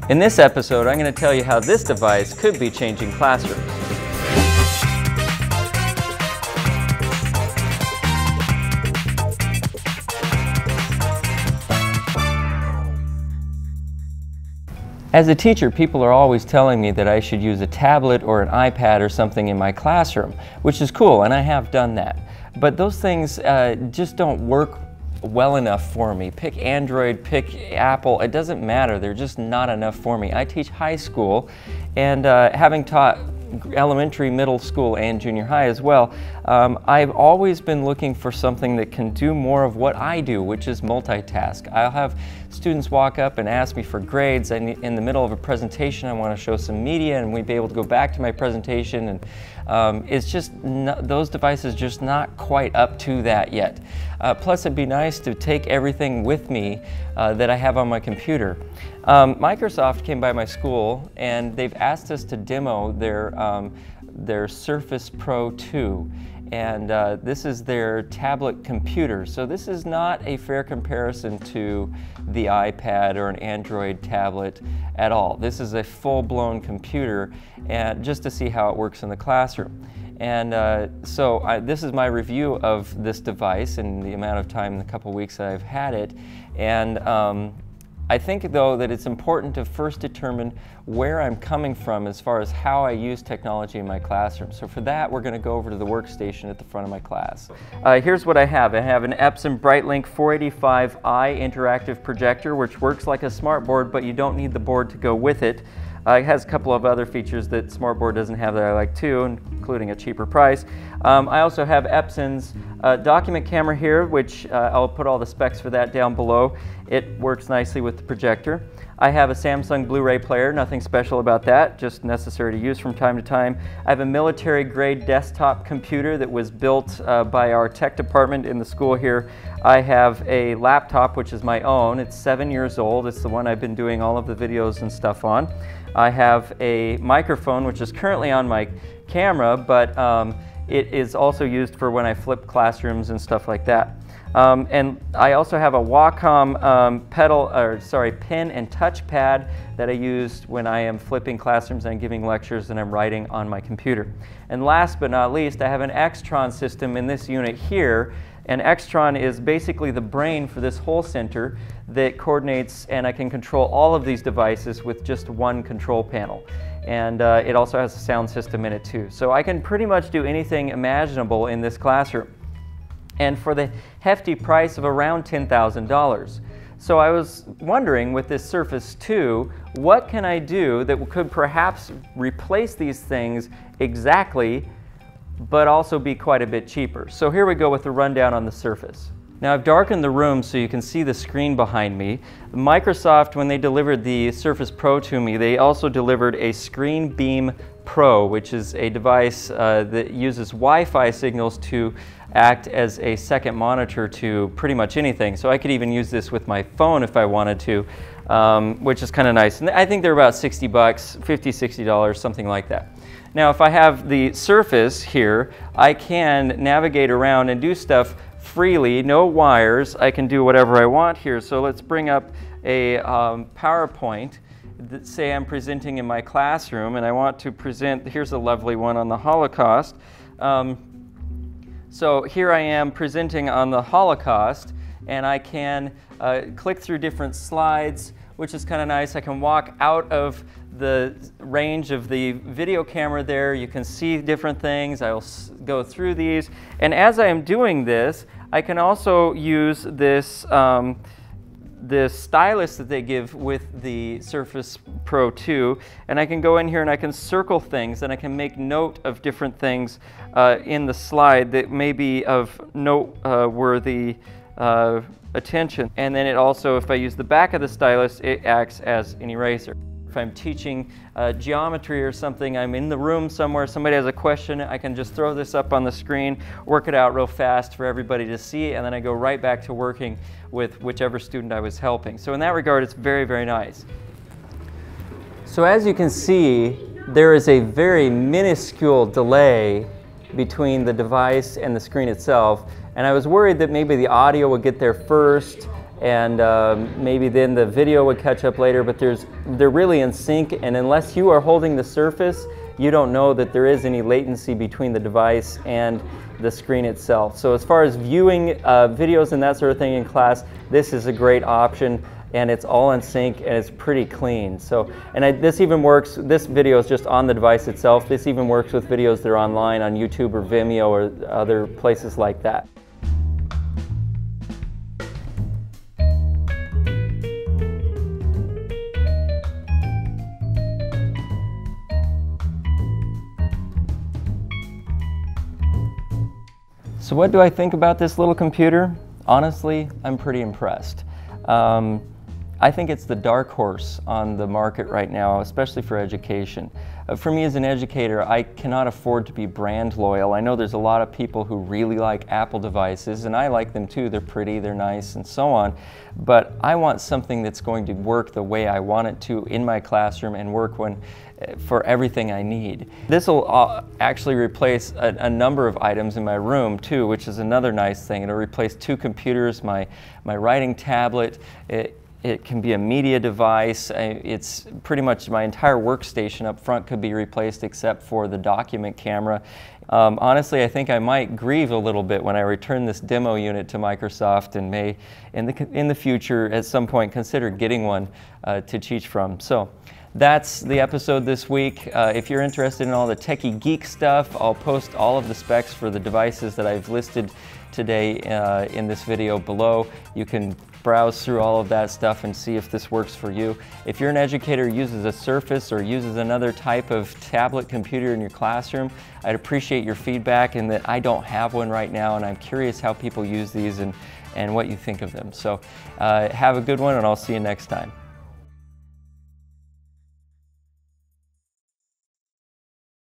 In this episode, I'm going to tell you how this device could be changing classrooms. As a teacher, people are always telling me that I should use a tablet or an iPad or something in my classroom, which is cool, and I have done that. But those things just don't work well enough for me. Pick Android, pick Apple, it doesn't matter. They're just not enough for me. I teach high school, and having taught elementary, middle school, and junior high as well, I've always been looking for something that can do more of what I do, which is multitask. I'll have students walk up and ask me for grades, and in the middle of a presentation I want to show some media, and we'd be able to go back to my presentation, and it's just those devices just not quite up to that yet. Plus, it'd be nice to take everything with me that I have on my computer. Microsoft came by my school and they've asked us to demo their Surface Pro 2, and this is their tablet computer. So this is not a fair comparison to the iPad or an Android tablet at all. This is a full-blown computer, and just to see how it works in the classroom. And this is my review of this device and the amount of time in the couple weeks that I've had it. And I think, though, that it's important to first determine where I'm coming from as far as how I use technology in my classroom. So for that, we're going to go over to the workstation at the front of my class. Here's what I have. I have an Epson Brightlink 485i interactive projector, which works like a smartboard, but you don't need the board to go with it. It has a couple of other features that smartboard doesn't have that I like too, including a cheaper price. I also have Epson's document camera here, which I'll put all the specs for that down below. It works nicely with the projector. I have a Samsung Blu-ray player, nothing special about that, just necessary to use from time to time. I have a military-grade desktop computer that was built by our tech department in the school here. I have a laptop, which is my own. It's 7 years old. It's the one I've been doing all of the videos and stuff on. I have a microphone, which is currently on my camera, but it is also used for when I flip classrooms and stuff like that. And I also have a Wacom pen and touchpad that I use when I am flipping classrooms and giving lectures and I'm writing on my computer. And last but not least, I have an Extron system in this unit here. And Extron is basically the brain for this whole center that coordinates, and I can control all of these devices with just one control panel. And it also has a sound system in it too. So I can pretty much do anything imaginable in this classroom. And for the hefty price of around $10,000. So I was wondering, with this Surface 2, what can I do that could perhaps replace these things exactly, but also be quite a bit cheaper. So here we go with the rundown on the Surface. Now I've darkened the room so you can see the screen behind me. Microsoft, when they delivered the Surface Pro to me, they also delivered a Screen Beam Pro, which is a device that uses Wi-Fi signals to act as a second monitor to pretty much anything. So I could even use this with my phone if I wanted to, which is kind of nice. And I think they're about 60 bucks, $50, $60, something like that. Now if I have the Surface here, I can navigate around and do stuff freely, no wires. I can do whatever I want here. So let's bring up a PowerPoint that, say I'm presenting in my classroom and I want to present, here's a lovely one on the Holocaust. So here I am presenting on the Holocaust, and I can click through different slides, which is kind of nice. I can walk out of the range of the video camera there. You can see different things. I'll go through these. And as I am doing this, I can also use this this stylus that they give with the Surface Pro 2, and I can go in here and I can circle things, and I can make note of different things in the slide that may be of noteworthy attention. And then it also, if I use the back of the stylus, it acts as an eraser. If I'm teaching geometry or something, I'm in the room somewhere, somebody has a question, I can just throw this up on the screen, work it out real fast for everybody to see, and then I go right back to working with whichever student I was helping. So in that regard, it's very, very nice. So as you can see, there is a very minuscule delay between the device and the screen itself, and I was worried that maybe the audio would get there first and maybe then the video would catch up later, but they're really in sync, and unless you are holding the surface, you don't know that there is any latency between the device and the screen itself. So as far as viewing videos and that sort of thing in class, this is a great option, and it's all in sync and it's pretty clean. So, and this even works, this video is just on the device itself. This even works with videos that are online on YouTube or Vimeo or other places like that. So what do I think about this little computer? Honestly, I'm pretty impressed. I think it's the dark horse on the market right now, especially for education. For me as an educator, I cannot afford to be brand loyal. I know there's a lot of people who really like Apple devices, and I like them too. They're pretty, they're nice, and so on. But I want something that's going to work the way I want it to in my classroom and work for everything I need. This will actually replace a number of items in my room too, which is another nice thing. It'll replace 2 computers, my writing tablet. It can be a media device. It's pretty much my entire workstation up front could be replaced except for the document camera. Honestly, I think I might grieve a little bit when I return this demo unit to Microsoft and may, in the future, at some point, consider getting one to teach from. So that's the episode this week. If you're interested in all the techie geek stuff, I'll post all of the specs for the devices that I've listed today in this video below. You can browse through all of that stuff and see if this works for you. If you're an educator who uses a Surface or uses another type of tablet computer in your classroom, I'd appreciate your feedback, and that I don't have one right now, and I'm curious how people use these and what you think of them. So have a good one, and I'll see you next time.